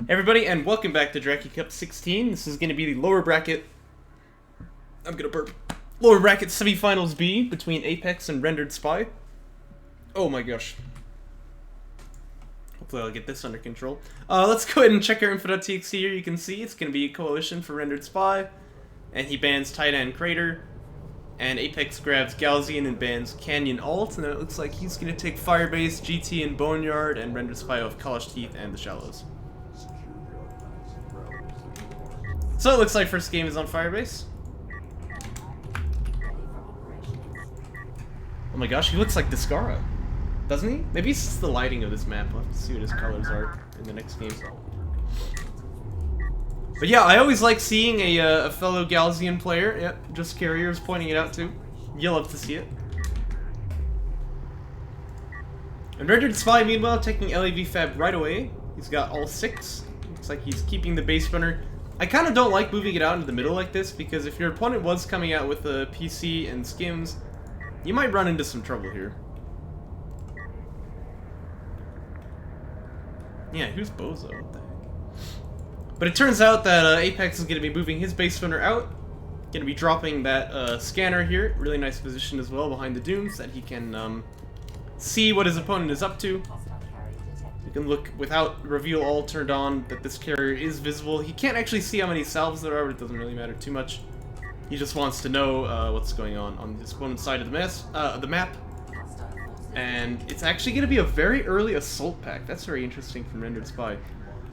Everybody, and welcome back to Jaraci Cup 16. This is going to be the lower bracket. I'm going to burp. Lower bracket semifinals B between Ap3x and RenderedSpy. Oh my gosh. Hopefully I'll get this under control. Let's go ahead and check our info.txt here. You can see it's going to be a coalition for RenderedSpy. And he bans Titan Crater. And Ap3x grabs Galzian and bans Canyon Alt. And then it looks like he's going to take Firebase, GT, and Boneyard. And RenderedSpy of Kalash Teeth and the Shallows. So it looks like first game is on Firebase. Oh my gosh, he looks like Discara, doesn't he? Maybe it's just the lighting of this map. We'll have to see what his colors are in the next game. But yeah, I always like seeing a fellow Galzian player. Yep, just Carrier is pointing it out too. You'll love to see it. And RenderedSpy, meanwhile, taking LAV Fab right away. He's got all 6. Looks like he's keeping the base runner. I kind of don't like moving it out into the middle like this, because if your opponent was coming out with a PC and skims, you might run into some trouble here. Yeah, who's Bozo? What the heck? But it turns out that Ap3x is going to be moving his base runner out. Going to be dropping that scanner here. Really nice position as well behind the dunes that he can see what his opponent is up to. You can look without reveal all turned on that this carrier is visible. He can't actually see how many salves there are, but it doesn't really matter too much. He just wants to know what's going on his opponent's side of the map. And it's actually going to be a very early assault pack. That's very interesting from RenderedSpy.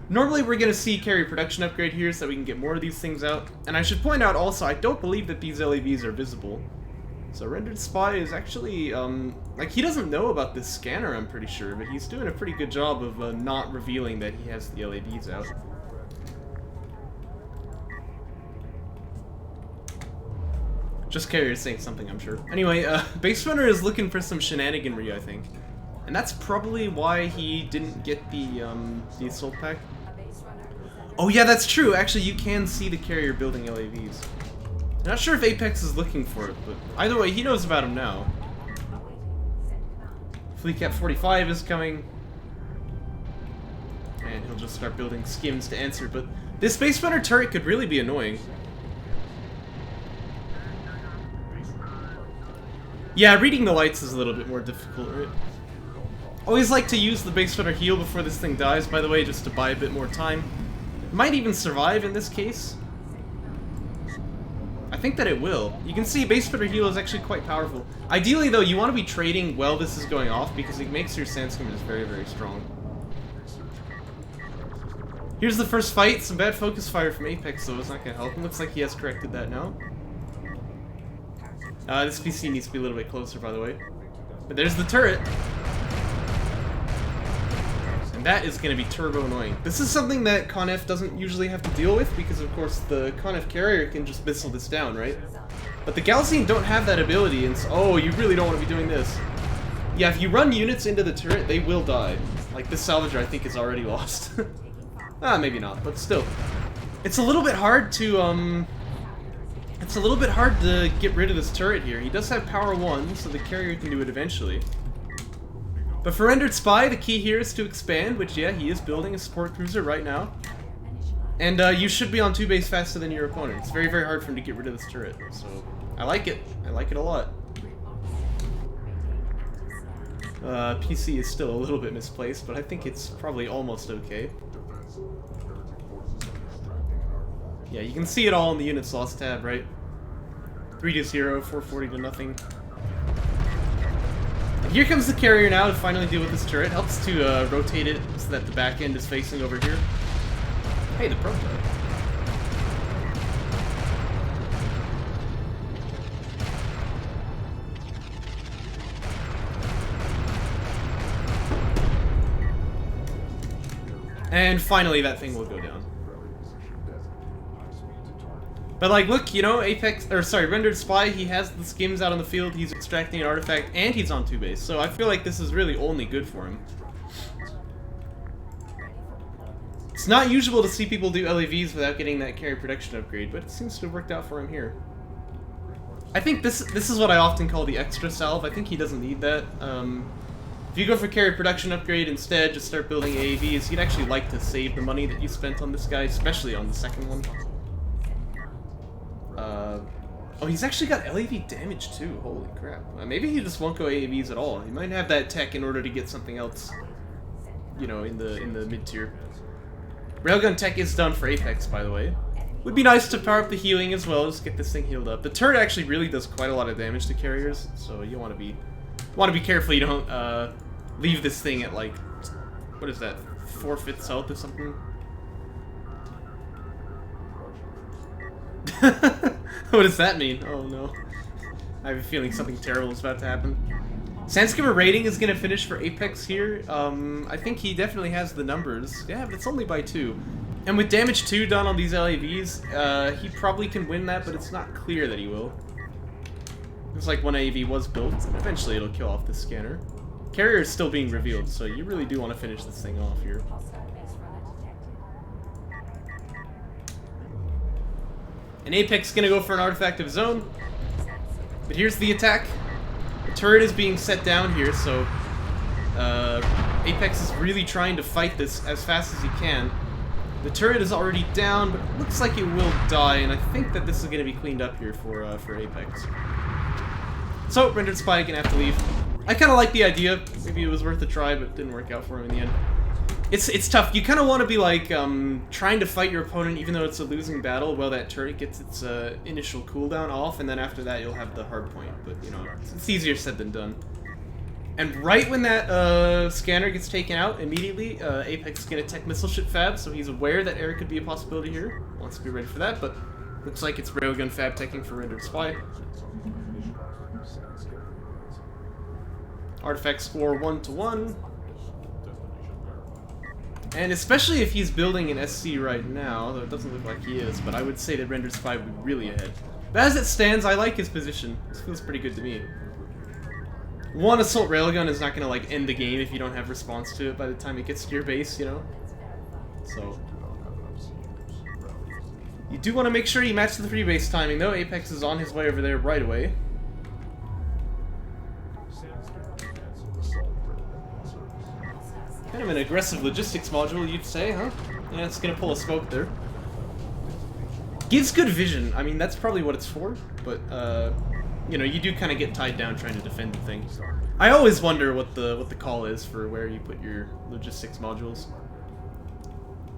Normally we're going to see carrier production upgrade here so that we can get more of these things out. And I should point out also, I don't believe that these LAVs are visible. So RenderedSpy is actually, like, he doesn't know about this scanner, I'm pretty sure, but he's doing a pretty good job of not revealing that he has the LAVs out. Just Carrier saying something, I'm sure. Anyway, Base Runner is looking for some shenaniganry, I think. And that's probably why he didn't get the assault pack. Oh yeah, that's true, actually you can see the carrier building LAVs. I'm not sure if Ap3x is looking for it, but either way, he knows about him now. Fleet Cap 45 is coming. And he'll just start building skims to answer, but this Base Runner turret could really be annoying. Yeah, reading the lights is a little bit more difficult, right? Always like to use the Base Runner heal before this thing dies, by the way, just to buy a bit more time. It might even survive in this case. I think that it will. You can see Base Runner heal is actually quite powerful. Ideally, though, you want to be trading while this is going off because it makes your Sandstorm just very, very strong. Here's the first fight. Some bad focus fire from Ap3x, so it's not going to help him. Looks like he has corrected that now. This PC needs to be a little bit closer, by the way. But there's the turret. And that is going to be turbo annoying. This is something that Conf doesn't usually have to deal with because, of course, the Conf carrier can just missile this down, right? But the Galzian don't have that ability, and so, oh, you really don't want to be doing this. Yeah, if you run units into the turret, they will die. Like, this Salvager, I think, is already lost. Maybe not, but still. It's a little bit hard to, It's a little bit hard to get rid of this turret here. He does have power 1, so the carrier can do it eventually. But for RenderedSpy, the key here is to expand, which, yeah, he is building a support cruiser right now. And you should be on 2 base faster than your opponent. It's very, very hard for him to get rid of this turret, so I like it. I like it a lot. PC is still a little bit misplaced, but I think it's probably almost okay. Yeah, you can see it all in the units lost tab, right? 3 to 0, 440 to nothing. And here comes the carrier now to finally deal with this turret. Helps to rotate it so that the back end is facing over here. Hey, the proto. And finally that thing will go down. But like, look, you know, Ap3x, or sorry, RenderedSpy, he has the skims out on the field, he's extracting an artifact, and he's on 2 base, so I feel like this is really only good for him. It's not usual to see people do LAVs without getting that carry production upgrade, but it seems to have worked out for him here. I think this is what I often call the extra salve. I think he doesn't need that. If you go for carrier production upgrade instead, just start building AAVs, you'd actually like to save the money that you spent on this guy, especially on the second one. Oh, he's actually got LAV damage too, holy crap. Maybe he just won't go AAVs at all. He might have that tech in order to get something else, you know, in the mid-tier. Railgun tech is done for Apex, by the way. Would be nice to power up the healing as well, just get this thing healed up. The turret actually really does quite a lot of damage to carriers, so you want to be careful you don't leave this thing at like, what is that, 4/5 health or something? What does that mean? Oh no. I have a feeling something terrible is about to happen. Sandskimmer rating is going to finish for Apex here. I think he definitely has the numbers. Yeah, but it's only by 2. And with damage 2 done on these LAVs, he probably can win that, but it's not clear that he will. Looks like one AAV was built. Eventually it'll kill off this scanner. Carrier is still being revealed, so you really do want to finish this thing off here. And Apex is going to go for an artifact of his own. But here's the attack. The turret is being set down here, so Apex is really trying to fight this as fast as he can. The turret is already down, but it looks like it will die, and I think that this is going to be cleaned up here for Apex. So, RenderedSpy gonna have to leave. I kind of like the idea. Maybe it was worth a try, but it didn't work out for him in the end. It's tough. You kind of want to be like trying to fight your opponent even though it's a losing battle while that turret gets its initial cooldown off, and then after that you'll have the hard point. But you know, it's easier said than done. And right when that scanner gets taken out, immediately Apex is gonna tech missile ship fab, so he's aware that air could be a possibility here. Wants to be ready for that, but looks like it's railgun fab teching for RenderedSpy. Artifact score 1-1. And especially if he's building an SC right now, though it doesn't look like he is, but I would say that RenderedSpy would be really ahead. But as it stands, I like his position. This feels pretty good to me. One assault railgun is not going to like end the game if you don't have response to it by the time it gets to your base, you know? So you do want to make sure you match the free base timing, though. Apex is on his way over there right away. Kind of an aggressive logistics module, you'd say, huh? Yeah, it's gonna pull a smoke there. Gives good vision. I mean, that's probably what it's for, but, you know, you do kind of get tied down trying to defend the thing. I always wonder what the call is for where you put your logistics modules.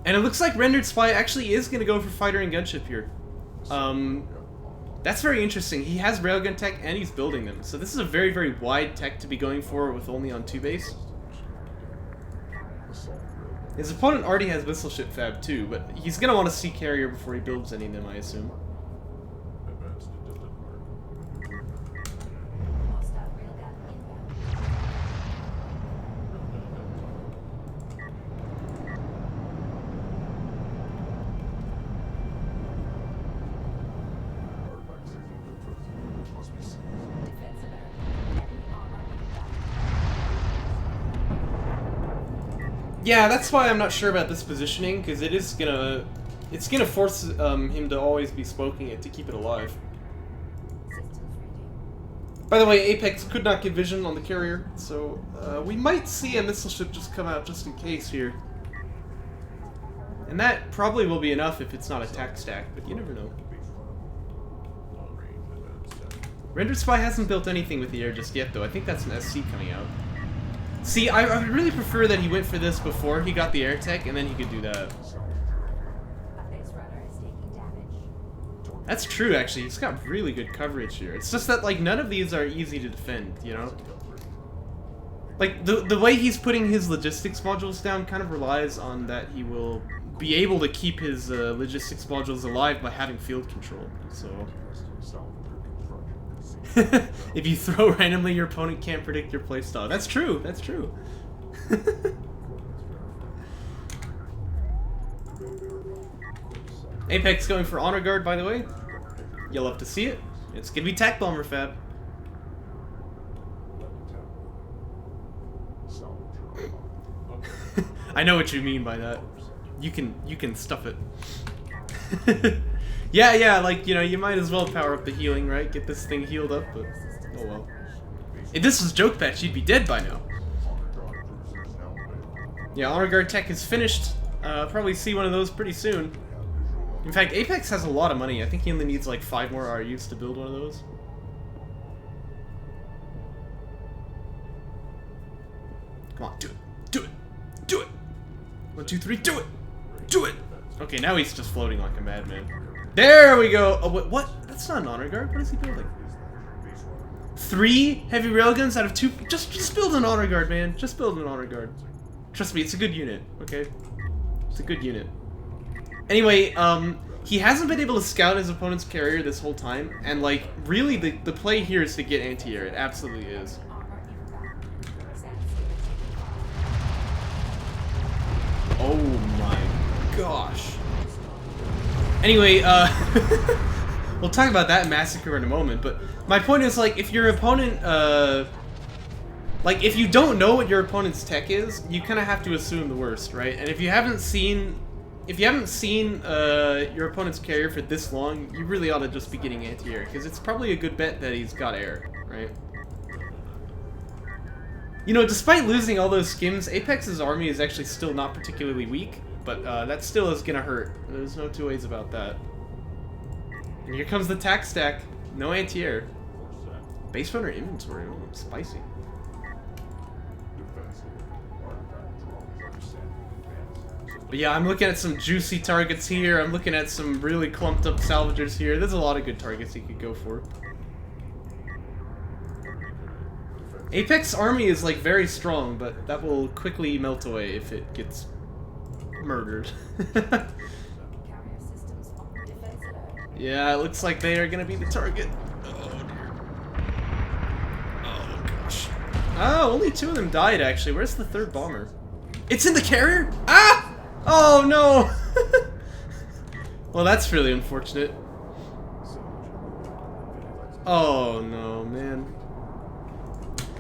And it looks like RenderedSpy actually is gonna go for fighter and gunship here. That's very interesting. He has railgun tech and he's building them, so this is a very, very wide tech to be going for with only on 2 base. His opponent already has missile ship fab too, but he's gonna want to see carrier before he builds any of them, I assume. Yeah, that's why I'm not sure about this positioning, because it's gonna force him to always be smoking it to keep it alive. By the way, Apex could not get vision on the carrier, so we might see a missile ship just come out just in case here. And that probably will be enough if it's not a tac stack, but you never know. RenderedSpy hasn't built anything with the air just yet, though. I think that's an SC coming out. See, I would really prefer that he went for this before he got the air tech, and then he could do that. That's true, actually. He's got really good coverage here. It's just that, like, none of these are easy to defend, you know? Like, the way he's putting his logistics modules down kind of relies on that he will be able to keep his logistics modules alive by having field control, so... If you throw randomly, your opponent can't predict your playstyle. That's true, that's true. Apex going for Honor Guard, by the way. You'll love to see it. It's gonna be Tac Bomber fab. I know what you mean by that. You can stuff it. Yeah, like, you know, you might as well power up the healing, right? Get this thing healed up, but oh well. If this was Joke Patch, you'd be dead by now. Yeah, Honor Guard tech is finished. Probably see one of those pretty soon. In fact, Apex has a lot of money. I think he only needs like 5 more RUs to build one of those. Come on, do it. Do it. Do it. 1, 2, 3, do it. Do it. Okay, now he's just floating like a madman. There we go. Oh, what? That's not an Honor Guard. What is he building? 3 heavy railguns out of 2. Just build an Honor Guard, man. Just build an Honor Guard. Trust me, it's a good unit. Okay, it's a good unit. Anyway, he hasn't been able to scout his opponent's carrier this whole time, and like, really, the play here is to get anti-air. It absolutely is. Oh my gosh. Anyway, we'll talk about that massacre in a moment, but my point is, like, if your opponent, like, if you don't know what your opponent's tech is, you kind of have to assume the worst, right? And if you haven't seen your opponent's carrier for this long, you really ought to just be getting anti-air, because it's probably a good bet that he's got air, right? You know, despite losing all those skims, Apex's army is actually still not particularly weak, but that still is gonna hurt. There's no two ways about that. And here comes the tack stack. No anti-air. Base runner inventory. Ooh, spicy. But yeah, I'm looking at some juicy targets here. I'm looking at some really clumped up salvagers here. There's a lot of good targets you could go for. Apex army is like very strong, but that will quickly melt away if it gets murdered. Yeah, it looks like they are gonna be the target. Oh dear. Oh gosh. Oh, only 2 of them died actually. Where's the 3rd bomber? It's in the carrier? Ah! Oh no! Well, that's really unfortunate. Oh no, man.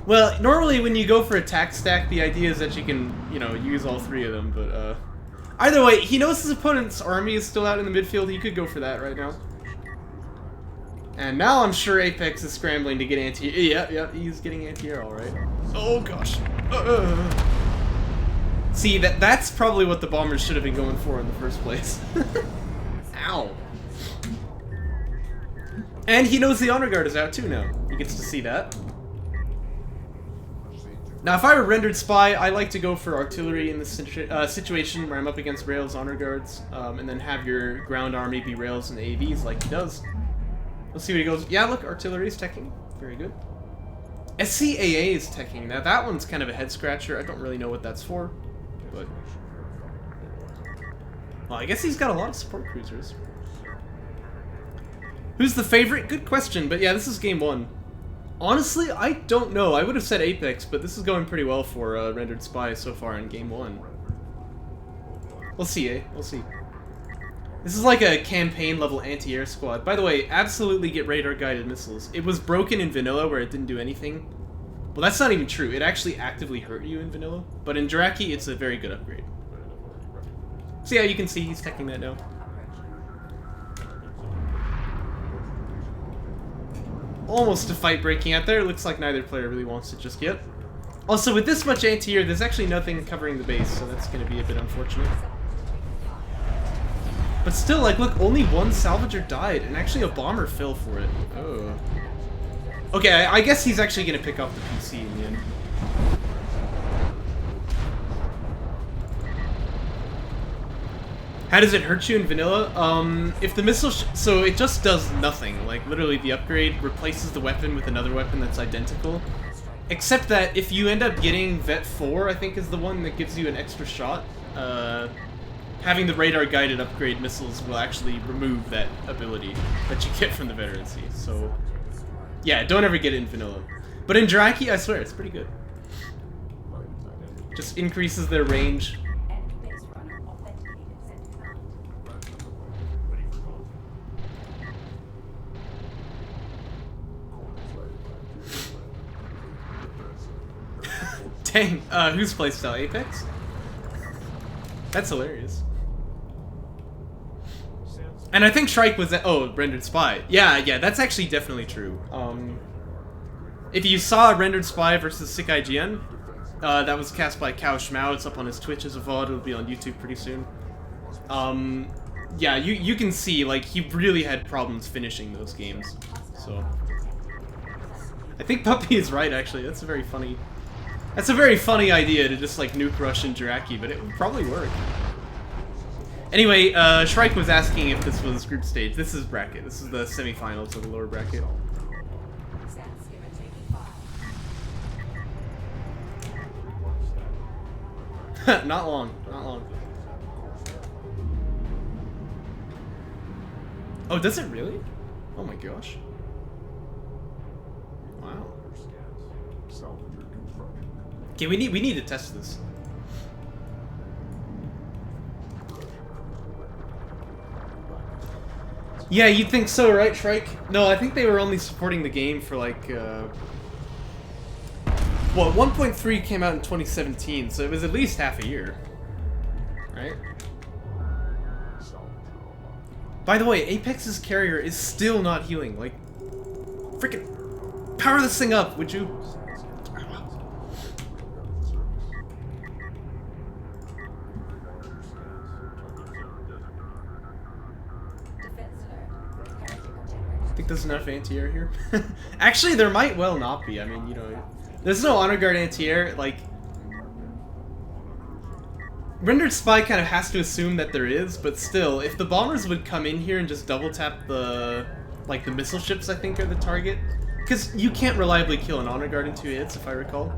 Well, normally when you go for a tack stack, the idea is that you can, you know, use all 3 of them, but, either way, he knows his opponent's army is still out in the midfield. He could go for that right now. And now I'm sure Apex is scrambling to get anti-air. Yep, he's getting anti-air, alright. Oh, gosh. See, that's probably what the bombers should have been going for in the first place. Ow. And he knows the Honor Guard is out, too, now. He gets to see that. Now, if I were RenderedSpy, I like to go for artillery in this situation where I'm up against Rails Honor Guards, and then have your ground army be Rails and AVs like he does. Let's see what he goes. Yeah, look, artillery is teching. Very good. SCAA is teching. Now, that one's kind of a head-scratcher. I don't really know what that's for, but... Well, I guess he's got a lot of support cruisers. Who's the favorite? Good question, but yeah, this is game 1. Honestly, I don't know. I would have said Apex, but this is going pretty well for RenderedSpy so far in game 1. We'll see, eh? We'll see. This is like a campaign-level anti-air squad. By the way, absolutely get radar-guided missiles. It was broken in vanilla where it didn't do anything. Well, that's not even true. It actually actively hurt you in vanilla. But in Jaraci, it's a very good upgrade. So yeah, you can see he's teching that now. Almost a fight breaking out there. Looks like neither player really wants it just yet. Also, with this much anti-air, there's actually nothing covering the base, so that's going to be a bit unfortunate. But still, like, look, only 1 salvager died, and actually a bomber fell for it. Oh. Okay, I guess he's actually going to pick up the PC in the end. How does it hurt you in vanilla? If the missile... so it just does nothing. Like, literally, the upgrade replaces the weapon with another weapon that's identical. Except that if you end up getting Vet 4, I think is the one that gives you an extra shot, having the radar-guided upgrade missiles will actually remove that ability that you get from the veterancy. So, yeah, don't ever get it in vanilla. But in Jaraci, I swear, it's pretty good. Just increases their range. Dang, whose playstyle? Apex? That's hilarious. And I think Shrike was at, oh, RenderedSpy. Yeah, that's actually definitely true. If you saw RenderedSpy versus Sick IGN, That was cast by Cow Schmao. It's up on his Twitch as a VOD. It'll be on YouTube pretty soon. Yeah, you can see, like, he really had problems finishing those games. So I think Puppy is right, actually. That's a very funny idea to just, like, nuke Russian Jaraci, but it would probably work. Anyway, Shrike was asking if this was group stage. This is bracket. This is the semifinals of the lower bracket. Not long. Not long. Oh, does it really? Oh my gosh. Wow. Okay, we need to test this. Yeah, you'd think so, right, Shrike? No, I think they were only supporting the game for like, well, 1.3 came out in 2017, so it was at least half a year. Right? By the way, Apex's carrier is still not healing. Like, freaking power this thing up, would you? I think there's enough anti-air here. Actually, there might well not be. I mean, you know, there's no honor guard anti-air. Like, RenderedSpy kind of has to assume that there is, but still, if the bombers would come in here and just double tap the, like, the missile ships, I think are the target, because you can't reliably kill an honor guard in 2 hits, if I recall.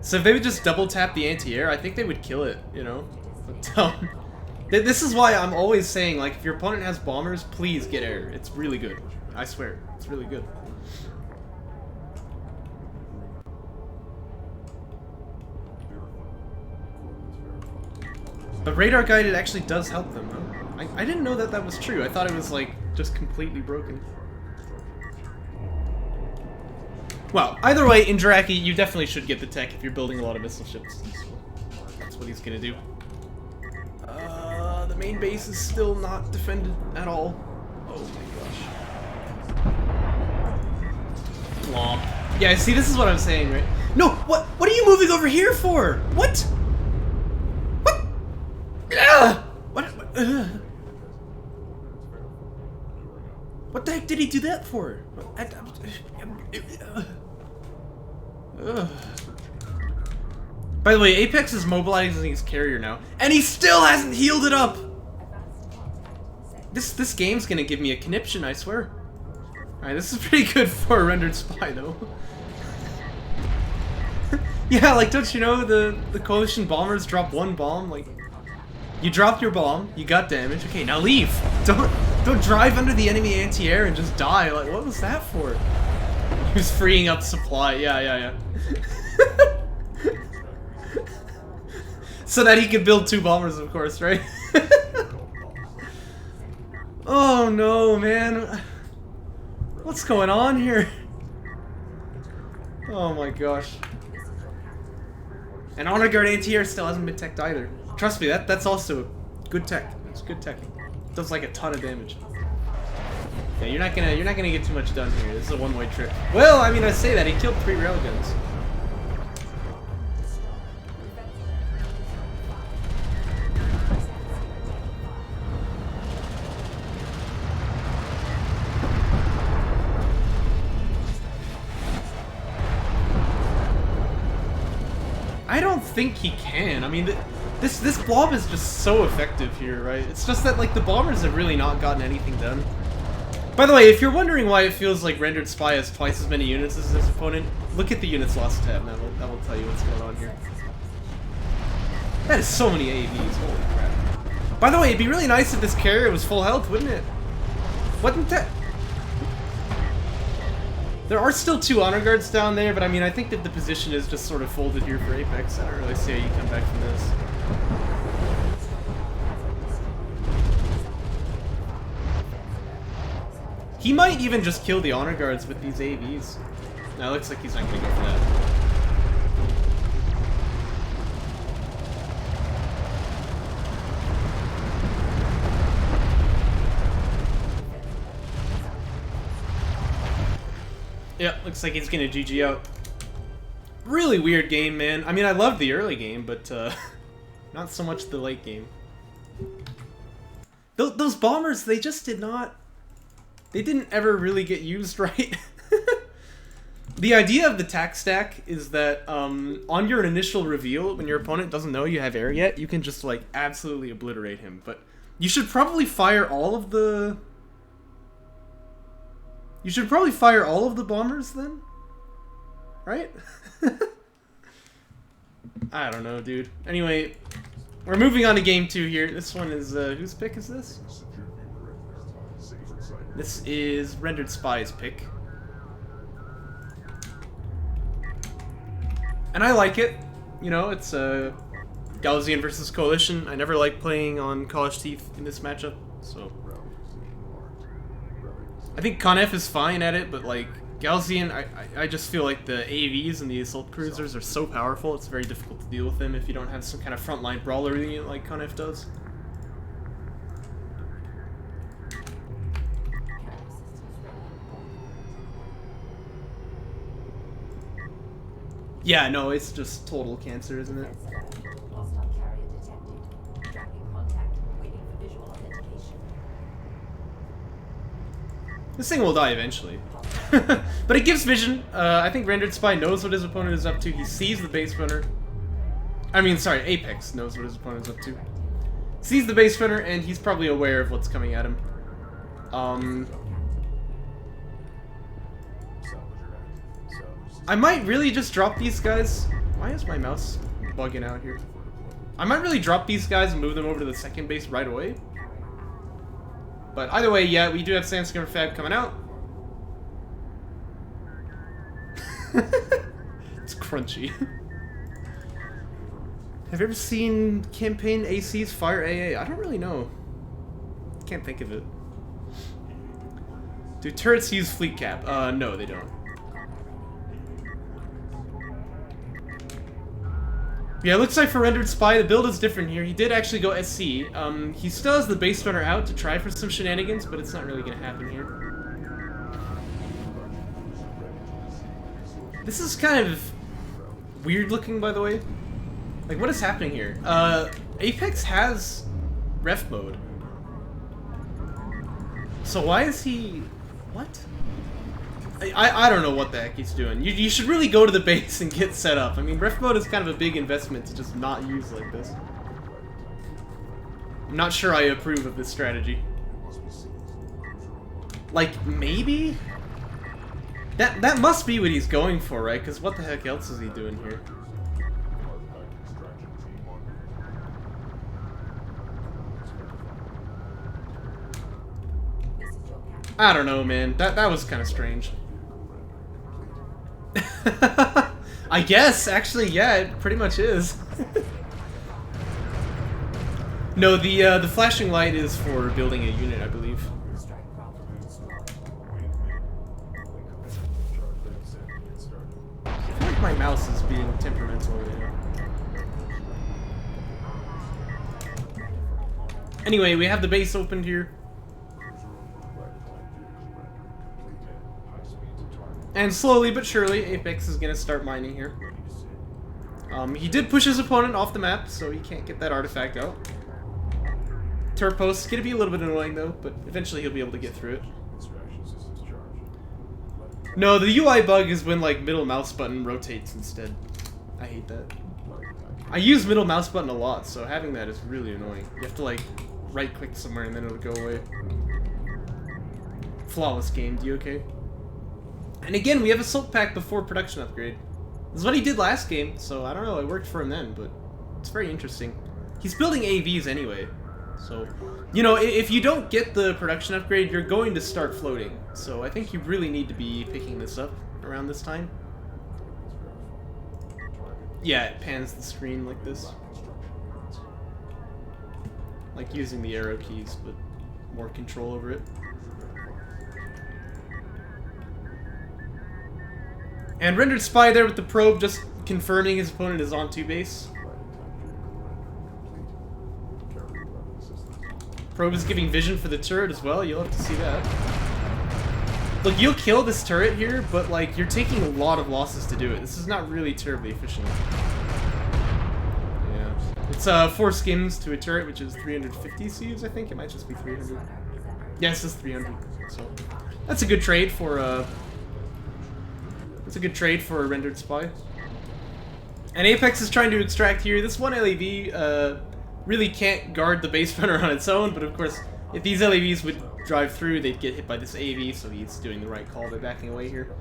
So if they would just double tap the anti-air, I think they would kill it, you know. But, this is why I'm always saying, like, if your opponent has bombers, please get air. It's really good. I swear, it's really good. But radar guided actually does help them, huh? I didn't know that that was true. I thought it was, like, just completely broken. Well, either way, in Jaraci, you definitely should get the tech if you're building a lot of missile ships. That's what he's gonna do. The main base is still not defended at all. Oh my gosh. Womp. Yeah, see, this is what I'm saying, right? No, what are you moving over here for? What? What the heck did he do that for? By the way, Apex is mobilizing his carrier now, and he still hasn't healed it up! This game's gonna give me a conniption, I swear. Alright, this is pretty good for a RenderedSpy, though. Yeah, like, don't you know the Coalition bombers drop 1 bomb? Like, you dropped your bomb, you got damage, okay, now leave! Don't drive under the enemy anti-air and just die, like, what was that for? He was freeing up supply, yeah. So that he could build 2 bombers, of course, right? Oh no, man. What's going on here? Oh my gosh. And Honor Guard anti-air still hasn't been teched either. Trust me, that's also good tech. It's good tech. It does like a ton of damage. Yeah, you're not gonna get too much done here. This is a one-way trip. Well, I mean, I say that he killed 3 railguns. I don't think he can. I mean, this blob is just so effective here, right? It's just that, like, the bombers have really not gotten anything done. By the way, if you're wondering why it feels like RenderedSpy has twice as many units as his opponent, look at the units lost tab, and that will tell you what's going on here. That is so many AAVs, holy crap. By the way, it'd be really nice if this carrier was full health, wouldn't it? Wouldn't that? There are still 2 honor guards down there, but I mean, I think that the position is just sort of folded here for Apex. I don't really see how you come back from this. He might even just kill the honor guards with these AVs. Now, it looks like he's not going to go for that. Yeah, looks like he's gonna GG out. Really weird game, man. I mean, I love the early game, but not so much the late game. Those bombers, they just did not... They didn't ever really get used right. The idea of the tack stack is that on your initial reveal, when your opponent doesn't know you have air yet, you can just like absolutely obliterate him. But you should probably fire all of the... You should probably fire all of the bombers then? Right? I don't know, dude. Anyway, we're moving on to game 2 here. This one is, whose pick is this? This is RenderedSpy's pick. And I like it. You know, it's Gaussian versus Coalition. I never like playing on College Teeth in this matchup, so... I think Conf is fine at it, but like, Gaussian, I just feel like the AVs and the assault cruisers are so powerful, it's very difficult to deal with them if you don't have some kind of frontline brawler unit like Conf does. Yeah, no, it's just total cancer, isn't it? This thing will die eventually. But it gives vision. I think RenderedSpy knows what his opponent is up to. He sees the base runner. I mean, sorry, Apex knows what his opponent is up to. Sees the base runner, and he's probably aware of what's coming at him. I might really just drop these guys. Why is my mouse bugging out here? I might really drop these guys and move them over to the second base right away. But either way, yeah, we do have Sandstorm Fab coming out. It's crunchy. Have you ever seen campaign ACs fire AA? I don't really know. Can't think of it. Do turrets use fleet cap? No, they don't. Yeah, it looks like for RenderedSpy, the build is different here. He did actually go SC. He still has the base runner out to try for some shenanigans, but it's not really going to happen here. This is kind of weird looking, by the way. Like, what is happening here? Apex has ref mode. So why is he... What? I don't know what the heck he's doing. You should really go to the base and get set up. I mean, ref mode is kind of a big investment to just not use like this. I'm not sure I approve of this strategy. Like, maybe? That must be what he's going for, right? Because what the heck else is he doing here? I don't know, man. That was kind of strange. I guess, actually, yeah, it pretty much is. No, the flashing light is for building a unit, I believe. I feel like my mouse is being temperamental right now. Anyway, we have the base opened here. And slowly but surely, Apex is going to start mining here. He did push his opponent off the map, so he can't get that artifact out. Turret post is going to be a little bit annoying though, but eventually he'll be able to get through it. No, the UI bug is when like middle mouse button rotates instead. I hate that. I use middle mouse button a lot, so having that is really annoying. You have to like right click somewhere and then it'll go away. Flawless game, do you okay? And again, we have Assault Pack before production upgrade. This is what he did last game, so I don't know, it worked for him then, but it's very interesting. He's building AVs anyway, so... You know, if you don't get the production upgrade, you're going to start floating. So I think you really need to be picking this up around this time. Yeah, it pans the screen like this. Like using the arrow keys, but more control over it. And RenderedSpy there with the probe just confirming his opponent is on 2 base. Probe is giving vision for the turret as well, you'll have to see that. Look, you'll kill this turret here, but like you're taking a lot of losses to do it. This is not really terribly efficient. Yeah, it's 4 skims to a turret, which is 350 C's. I think it might just be 300. Yeah, this is 300. So that's a good trade for RenderedSpy. And Apex is trying to extract here. This one LAV really can't guard the base runner on its own, but of course, if these LAVs would drive through, they'd get hit by this AV, so he's doing the right call by backing away here.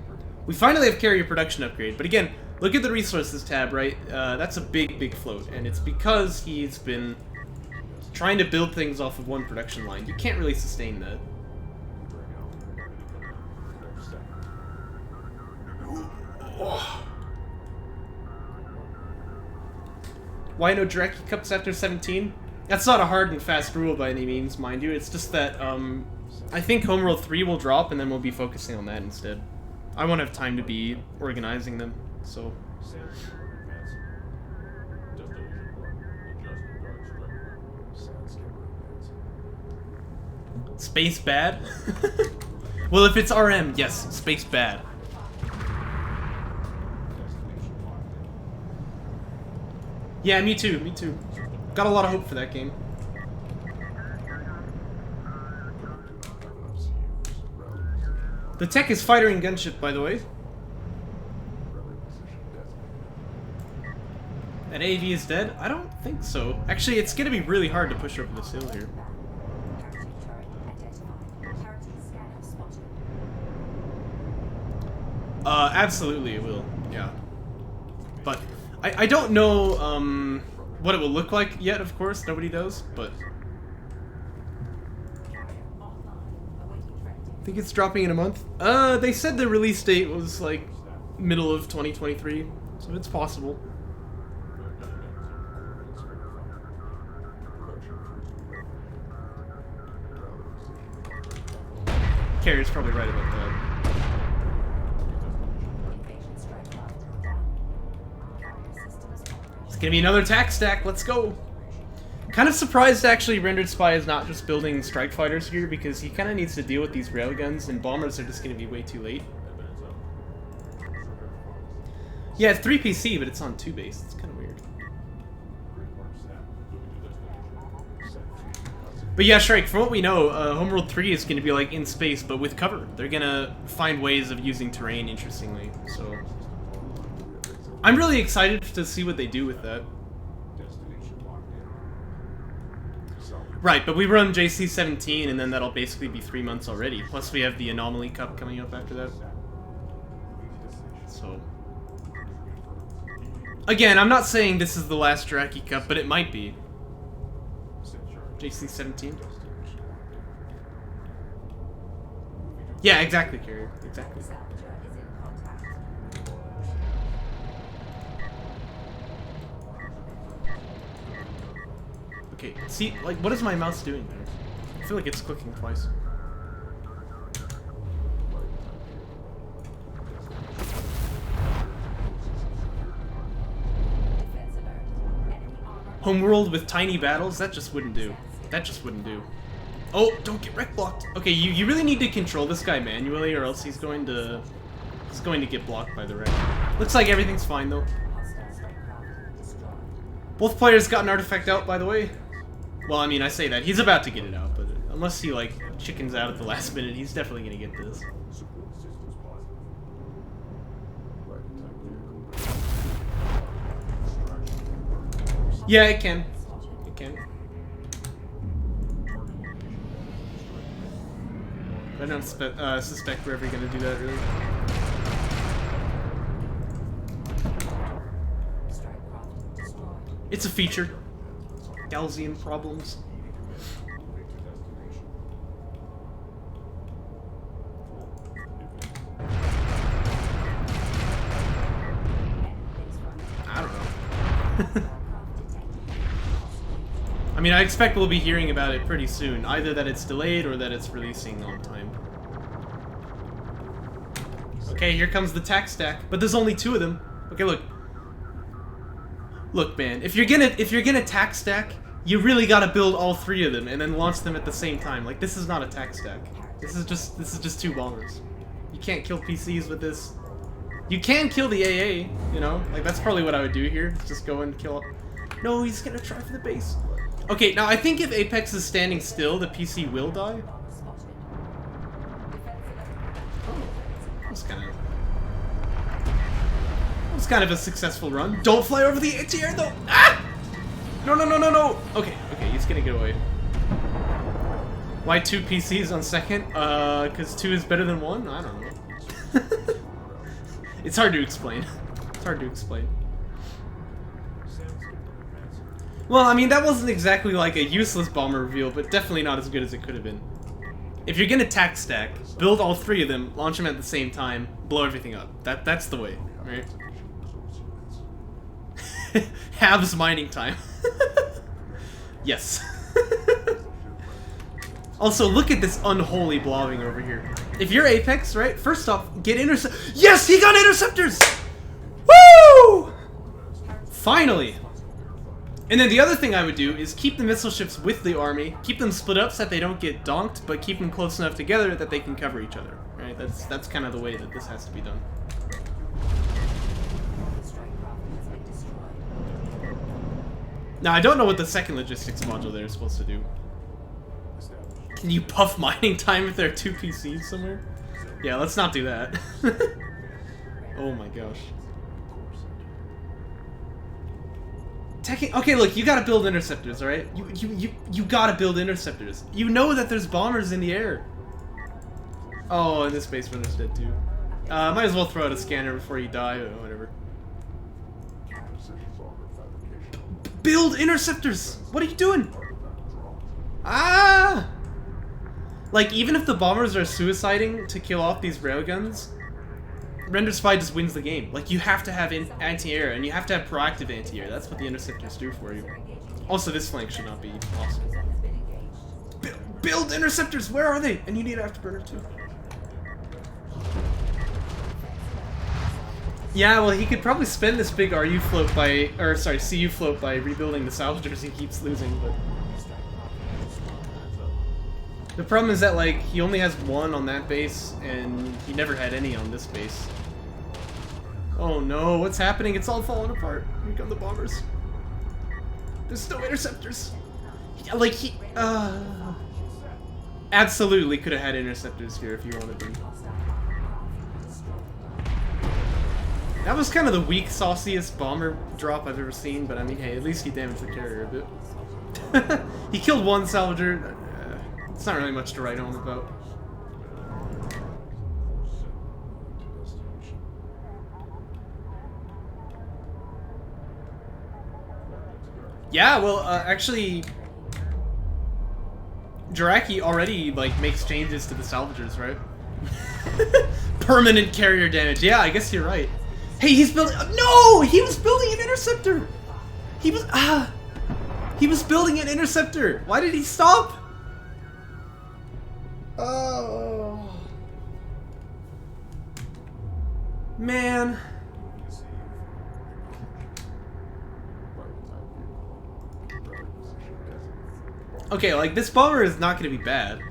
We finally have carrier production upgrade, but again, look at the resources tab, right? That's a big, big float, and it's because he's been trying to build things off of one production line. You can't really sustain that. Oh. Why no Jaraci Cups after 17? That's not a hard and fast rule by any means, mind you. It's just that, I think Homeworld 3 will drop, and then we'll be focusing on that instead. I won't have time to be organizing them, so... Space bad? Well, if it's RM, yes, space bad. Yeah, me too, me too. Got a lot of hope for that game. The tech is fighter and gunship, by the way. That AV is dead? I don't think so. Actually, it's gonna be really hard to push over this hill here. Absolutely it will, yeah. But I don't know what it will look like yet, of course, nobody does, but... I think it's dropping in a month. They said the release date was like middle of 2023, so it's possible. Carrier's probably right about that. It's gonna be another tac stack, let's go! Kind of surprised actually RenderedSpy is not just building strike fighters here, because he kind of needs to deal with these railguns, and bombers are just gonna be way too late. Yeah, it's 3 PC, but it's on 2 base, it's kind of weird. But yeah, Shrike, from what we know, Homeworld 3 is gonna be like in space, but with cover. They're gonna find ways of using terrain interestingly, so... I'm really excited to see what they do with that. Right, but we run JC17 and then that'll basically be 3 months already. Plus we have the Anomaly Cup coming up after that. So... Again, I'm not saying this is the last Jaraci Cup, but it might be. JC17? Yeah, exactly, Carrier. Exactly. Okay, see, like, what is my mouse doing there? I feel like it's clicking twice. Homeworld with tiny battles? That just wouldn't do. That just wouldn't do. Oh, don't get wreck blocked! Okay, you really need to control this guy manually, or else he's going to get blocked by the wreck. Looks like everything's fine, though. Both players got an artifact out, by the way. Well, I mean, I say that. He's about to get it out, but unless he, like, chickens out at the last minute, he's definitely gonna get this. Yeah, it can. It can. I don't suspect we're ever gonna do that, really. It's a feature. Gaussian problems. I don't know. I mean, I expect we'll be hearing about it pretty soon. Either that it's delayed or that it's releasing on time. Okay, here comes the tac stack, but there's only 2 of them. Okay, look. Look, man, if you're gonna tac stack, you really gotta build all 3 of them and then launch them at the same time. Like, this is not a tac stack. This is just 2 bombers. can't kill PCs with this. You can kill the AA, you know? Like, that's probably what I would do here. Just go and kill... No, he's gonna try for the base. Okay, now I think if Apex is standing still, the PC will die. Oh, that was kind of a successful run. Don't fly over the anti-air, though! Ah! No, no, no, no, no! Okay, okay, he's gonna get away. Why 2 PCs on second? Because 2 is better than 1? I don't know. It's hard to explain. It's hard to explain. Well, I mean, that wasn't exactly like a useless bomber reveal, but definitely not as good as it could have been. If you're gonna tack stack, build all 3 of them, launch them at the same time, blow everything up. That's the way, right? Halves mining time. Yes. Also, look at this unholy blobbing over here. If you're Apex, right, first off, get intercept- Yes, he got interceptors! Woo! Finally! And then the other thing I would do is keep the missile ships with the army, keep them split up so that they don't get donked, but keep them close enough together that they can cover each other, right? That's kind of the way that this has to be done. Now, I don't know what the second logistics module there is supposed to do. Can you puff mining time if there are 2 PCs somewhere? Yeah, let's not do that. Oh my gosh. Okay, look, you gotta build interceptors, alright? You gotta build interceptors. You know that there's bombers in the air. Oh, and this base runner's dead too. Might as well throw out a scanner before you die, or whatever. Build interceptors! What are you doing? Ah! Like, even if the bombers are suiciding to kill off these railguns, RenderedSpy just wins the game. Like, you have to have anti-air, and you have to have proactive anti-air. That's what the interceptors do for you. Also, this flank should not be possible. Build interceptors! Where are they? And you need afterburner too. Yeah, well, he could probably spend this big RU float by, or sorry, CU float by rebuilding the salvagers he keeps losing, but... The problem is that, like, he only has 1 on that base, and he never had any on this base. Oh no, what's happening? It's all falling apart. Here come the bombers. There's no interceptors. Like, he, absolutely could have had interceptors here if you wanted them. That was kind of the weak, sauciest bomber drop I've ever seen, but I mean, hey, at least he damaged the carrier a bit. He killed 1 salvager. It's not really much to write home about. Yeah, well, actually, Jaraci already, like, makes changes to the salvagers, right? Permanent carrier damage. Yeah, I guess you're right. Hey, he's building... No! He was building an interceptor! He was... He was building an interceptor! Why did he stop? Oh... Man... Okay, like, this bomber is not gonna be bad.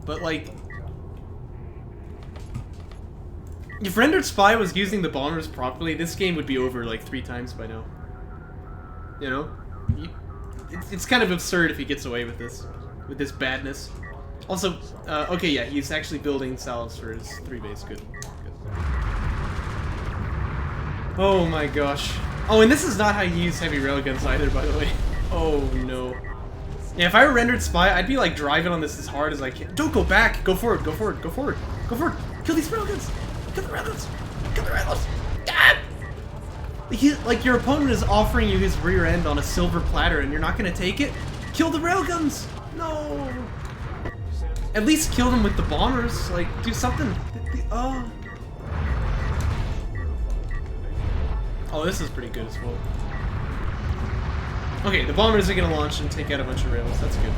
But, like... If RenderedSpy was using the bombers properly, this game would be over like 3 times by now. You know? It's kind of absurd if he gets away with this badness. Also, okay, yeah, he's actually building salves for his 3 base. Good. Oh my gosh. Oh, and this is not how you use heavy railguns either, by the way. Oh no. Yeah, if I were RenderedSpy, I'd be like driving on this as hard as I can. Don't go back! Go forward, go forward, go forward, go forward! Kill these railguns! Kill the railguns! Kill the railguns! Ah! Like, your opponent is offering you his rear end on a silver platter and you're not gonna take it? Kill the railguns! No! At least kill them with the bombers. Like, do something. Oh. Oh, this is pretty good as well. Okay, the bombers are gonna launch and take out a bunch of rails. That's good.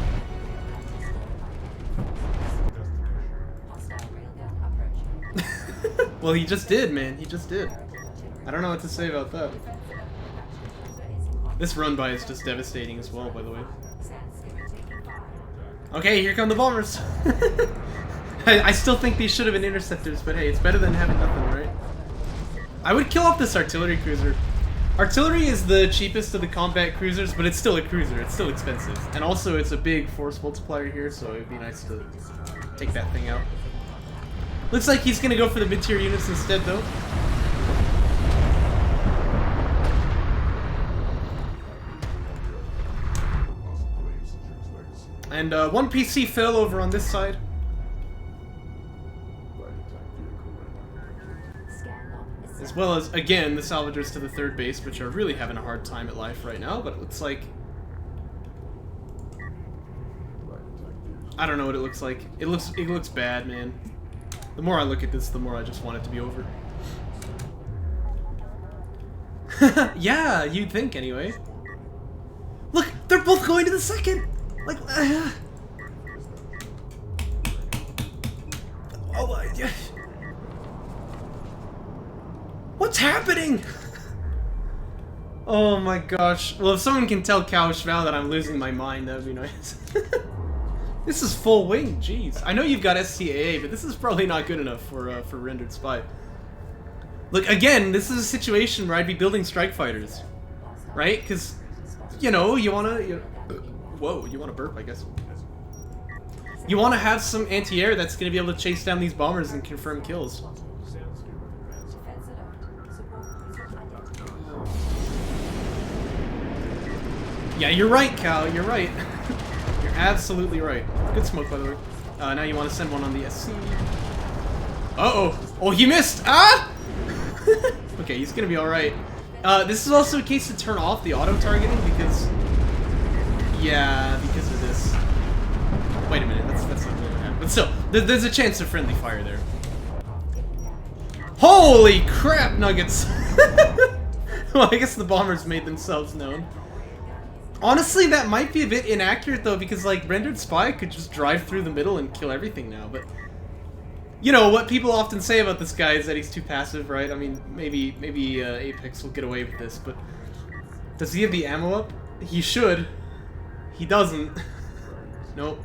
Well, he just did, man. He just did. I don't know what to say about that. This run by is just devastating as well, by the way. Okay, here come the bombers. I still think these should have been interceptors, but hey, it's better than having nothing, right? I would kill off this artillery cruiser. Artillery is the cheapest of the combat cruisers, but it's still a cruiser. It's still expensive. And also, it's a big force multiplier here, so it'd be nice to take that thing out. Looks like he's gonna go for the mid-tier units instead, though. And one PC fell over on this side. As well as, again, the salvagers to the third base, which are really having a hard time at life right now, but it looks like... I don't know what it looks like. It looks bad, man. The more I look at this, the more I just want it to be over. Yeah, you'd think, anyway. Look, they're both going to the second! Like, oh my, yeah. What's happening? Oh my gosh. Well, if someone can tell Couch Val that I'm losing my mind, that would be nice. This is full wing, jeez. I know you've got SCAA, but this is probably not good enough for RenderedSpy. Look, again, this is a situation where I'd be building strike fighters, right? Because, you know, you wanna, whoa, you wanna burp, I guess. You wanna have some anti-air that's gonna be able to chase down these bombers and confirm kills. Yeah, you're right, Cal, you're right. You're absolutely right. Good smoke, by the way. Now you want to send one on the SC. Uh-oh. Oh, he missed! Ah! Okay, he's gonna be alright. This is also a case to turn off the auto-targeting because... Yeah, because of this. Wait a minute, that's not really what happened. But still, there's a chance of friendly fire there. Holy crap, Nuggets! Well, I guess the bombers made themselves known. Honestly, that might be a bit inaccurate, though, because, like, RenderedSpy could just drive through the middle and kill everything now, but... You know, what people often say about this guy is that he's too passive, right? I mean, maybe Ap3x will get away with this, but... Does he have the ammo up? He should. He doesn't. Nope.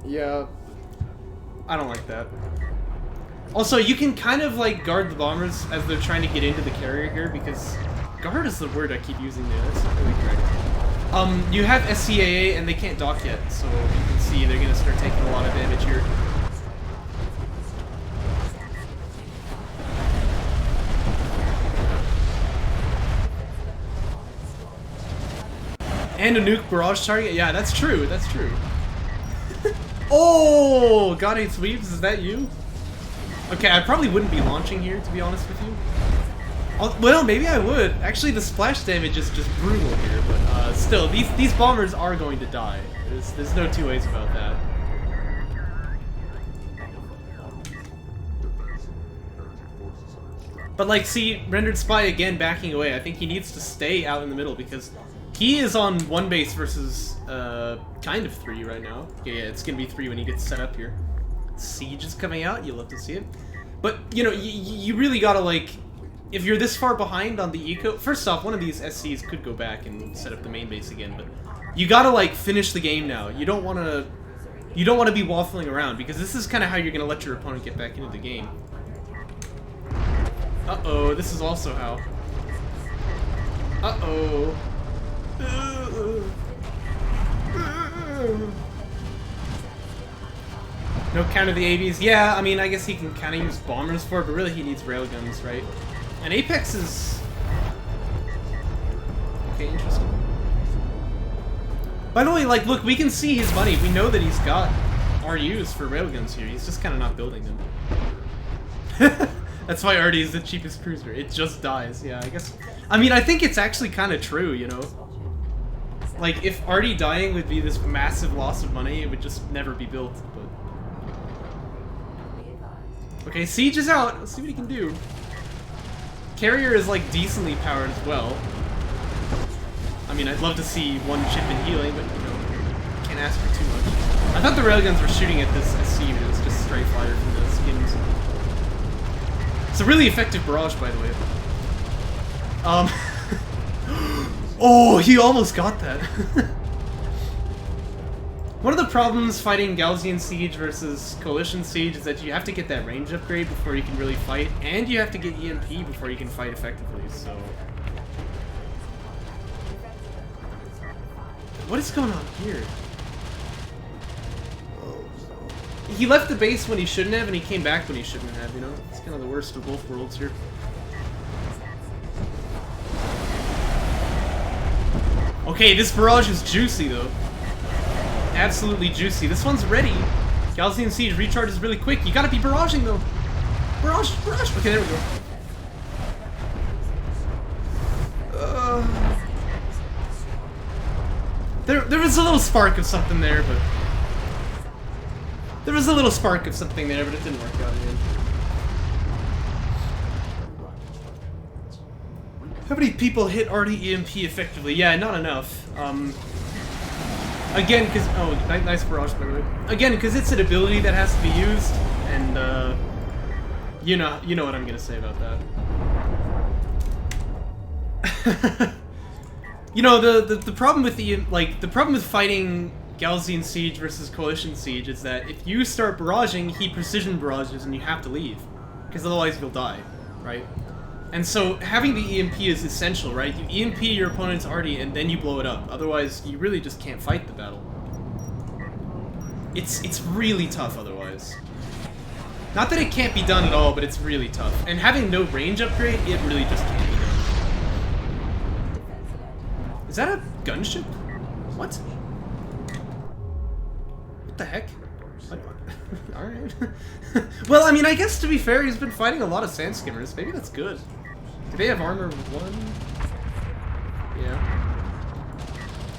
Yeah. I don't like that. Also, you can kind of, like, guard the bombers as they're trying to get into the carrier here, because... Guard is the word I keep using there, that's not really correct. You have SCAA, and they can't dock yet, so you can see they're gonna start taking a lot of damage here. And a nuke barrage target? Yeah, that's true, that's true. Oh! God 8 sweeps, is that you? Okay, I probably wouldn't be launching here, to be honest with you. Well, maybe I would. Actually, the splash damage is just brutal here, but still, these bombers are going to die. There's no two ways about that. But, like, see, RenderedSpy again backing away. I think he needs to stay out in the middle because he is on one base versus kind of 3 right now. Yeah, it's gonna be 3 when he gets set up here. Siege is coming out, you'll love to see it. But, you know, you really gotta, like, if you're this far behind on the eco... First off, one of these SCs could go back and set up the main base again, but you gotta, like, finish the game now. You don't wanna be waffling around, because this is kind of how you're gonna let your opponent get back into the game. Uh-oh, this is also how. Uh-oh. No counter the AVs. Yeah, I mean, I guess he can kind of use bombers for it, but really he needs railguns, right? And Ap3x is... Okay, interesting. By the way, like, look, we can see his money. We know that he's got RUs for railguns here. He's just kind of not building them. That's why Artie is the cheapest cruiser. It just dies. Yeah, I guess... I mean, I think it's actually kind of true, you know? Like, if Artie dying would be this massive loss of money, it would just never be built, but... Okay, Siege is out. Let's see what he can do. Carrier is, like, decently powered as well. I mean, I'd love to see one chip in healing, but, you know, can't ask for too much. I thought the railguns were shooting at this SC, but it's just straight fire from the skins. It's a really effective barrage, by the way. Oh, he almost got that. One of the problems fighting Galzian Siege versus Coalition Siege is that you have to get that range upgrade before you can really fight, and you have to get EMP before you can fight effectively, so... What is going on here? He left the base when he shouldn't have, and he came back when he shouldn't have, you know? It's kind of the worst of both worlds here. Okay, this barrage is juicy, though. Absolutely juicy. This one's ready. Galzian Siege recharges really quick. You gotta be barraging, though. Barrage, barrage. Okay, there we go. There was a little spark of something there, but... There was a little spark of something there, but it didn't work out in the end. How many people hit Artie EMP effectively? Yeah, not enough. Again, because... Oh, nice barrage, by the way. Again, because it's an ability that has to be used, and, you know what I'm gonna say about that. You know, the problem with the problem with fighting Galzian Siege versus Coalition Siege is that if you start barraging, he precision barrages and you have to leave. Because otherwise you'll die, right? And so having the EMP is essential, right? You EMP your opponent's arty and then you blow it up. Otherwise, you really just can't fight the battle. It's really tough otherwise. Not that it can't be done at all, but it's really tough. And having no range upgrade, it really just can't be done. Is that a gunship? What? What the heck? Alright. Well, I mean, I guess to be fair, he's been fighting a lot of sand skimmers. Maybe that's good. Do they have armor 1?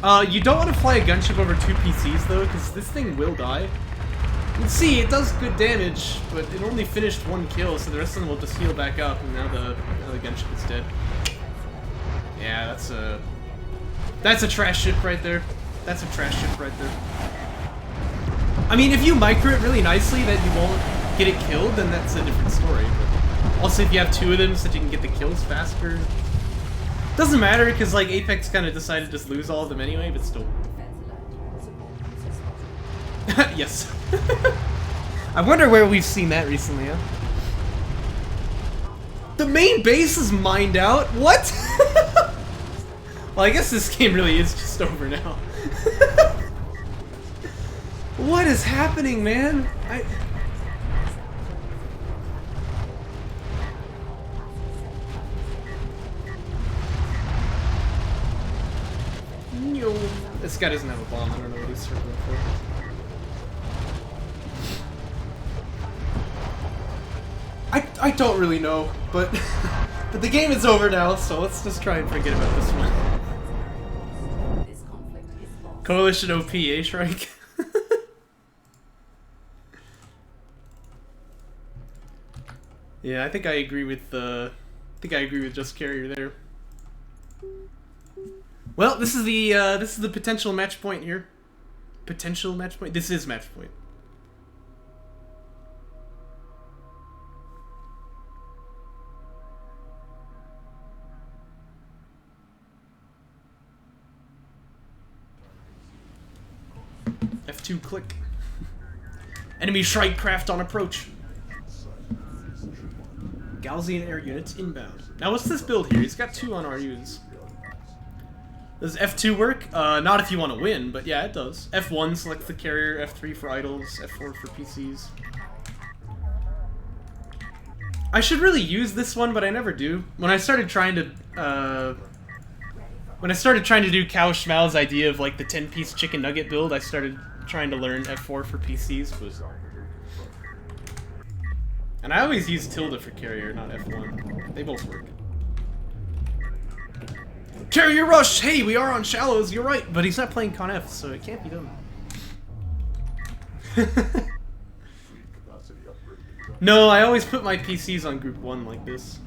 Yeah. You don't want to fly a gunship over 2 PCs, though, because this thing will die. You can see, it does good damage, but it only finished 1 kill, so the rest of them will just heal back up, and now the gunship is dead. Yeah, that's a trash ship right there. That's a trash ship right there. I mean, if you micro it really nicely that you won't get it killed, then that's a different story. But also, if you have 2 of them so that you can get the kills faster... Doesn't matter, because, like, Apex kind of decided to just lose all of them anyway, but still. Yes. I wonder where we've seen that recently, huh? The main base is mined out? What? Well, I guess this game really is just over now. What is happening, man? This guy doesn't have a bomb. I don't know what he's circling for. I don't really know, but but the game is over now, so let's just try and forget about this one. Coalition OP, eh, Shrike? Yeah, I think I agree with Just Carrier there. Well, this is the potential match point here. Potential match point. This is match point. F2 click. Enemy Shrike craft on approach. Galzian air units inbound. Now what's this build here? He's got 2 on RUs. Does F2 work? Not if you want to win, but yeah, it does. F1 selects the carrier, F3 for idols, F4 for PCs. I should really use this one, but I never do. When I started trying to do Cow Schmal's idea of like the 10-piece chicken nugget build, I started trying to learn F4 for PCs, but... And I always use tilde for carrier, not F1. They both work. Carrier rush! Hey, we are on shallows, you're right! But he's not playing Con F, so it can't be done. No, I always put my PCs on group 1 like this.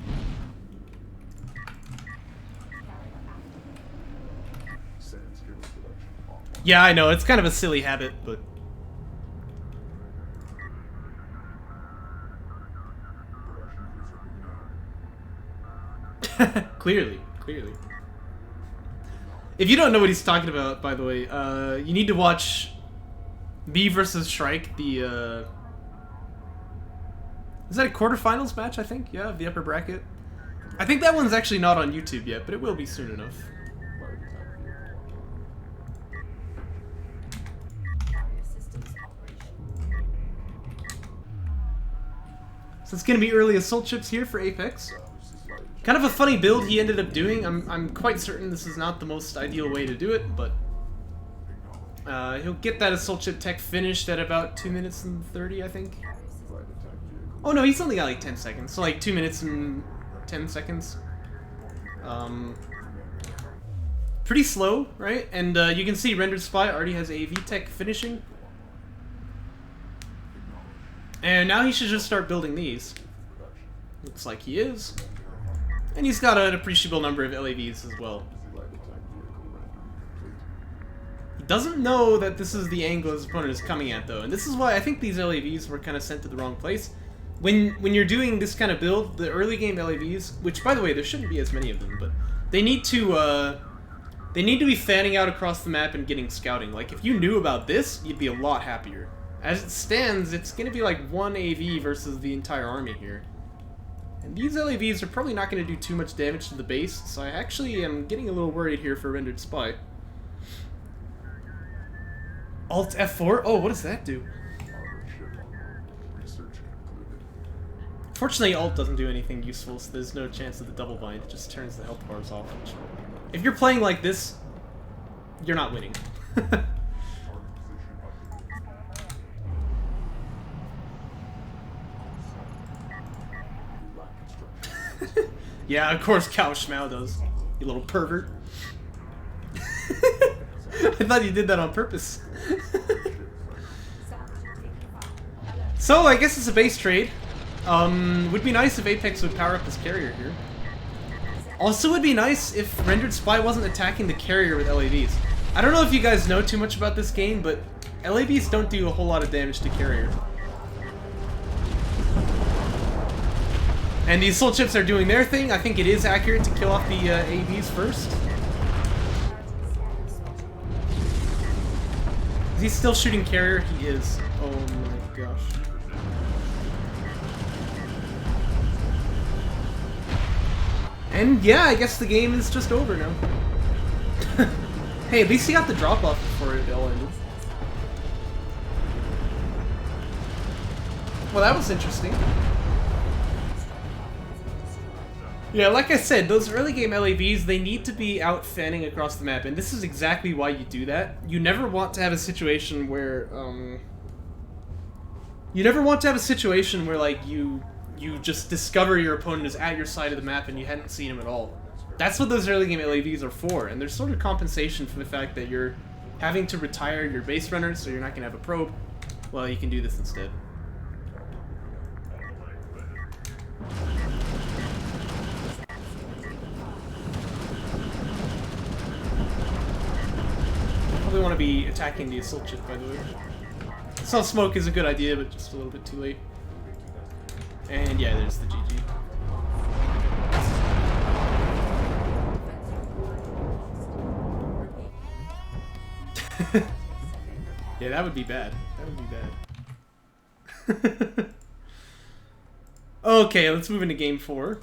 Yeah, I know, it's kind of a silly habit, but... Clearly. If you don't know what he's talking about, by the way, you need to watch B versus Shrike, the is that a quarterfinals match, I think? Yeah, the upper bracket. I think that one's actually not on YouTube yet, but it will be soon enough. So it's gonna be early assault chips here for Ap3x. Kind of a funny build he ended up doing. I'm quite certain this is not the most ideal way to do it, but he'll get that assault chip tech finished at about 2 minutes and 30, I think. Oh no, he's only got like 10 seconds, so like 2 minutes and 10 seconds. Pretty slow, right? And you can see RenderedSpy already has AV tech finishing. And now he should just start building these. Looks like he is. And he's got an appreciable number of LAVs as well. He doesn't know that this is the angle his opponent is coming at, though. And this is why I think these LAVs were kind of sent to the wrong place. When you're doing this kind of build, the early game LAVs, which, by the way, there shouldn't be as many of them, but they need to be fanning out across the map and getting scouting. Like, if you knew about this, you'd be a lot happier. As it stands, it's going to be like one AV versus the entire army here. And these LAVs are probably not going to do too much damage to the base, so I actually am getting a little worried here for RenderedSpy. Alt F4? Oh, what does that do? Fortunately, Alt doesn't do anything useful, so there's no chance of the double bind. It just turns the health bars off. Which, if you're playing like this, you're not winning. Yeah, of course Cow Schmau does. You little pervert. I thought you did that on purpose. So, I guess it's a base trade. Would be nice if Ap3x would power up his carrier here. Also, would be nice if RenderedSpy wasn't attacking the carrier with LAVs. I don't know if you guys know too much about this game, but LAVs don't do a whole lot of damage to carrier. And these soul chips are doing their thing. I think it is accurate to kill off the AVs first. Is he still shooting carrier? He is. Oh my gosh. And yeah, I guess the game is just over now. Hey, at least he got the drop off before it all ended. Well, that was interesting. Yeah, like I said, those early game LAVs, they need to be out fanning across the map, and this is exactly why you do that. You never want to have a situation where, like, you just discover your opponent is at your side of the map and you hadn't seen him at all. That's what those early game LAVs are for, and there's sort of compensation for the fact that you're having to retire your base runner, so you're not going to have a probe. Well, you can do this instead. Probably want to be attacking the assault chip, by the way. Assault smoke is a good idea, but just a little bit too late. And yeah, there's the GG. Yeah, that would be bad. That would be bad. Okay, let's move into game 4.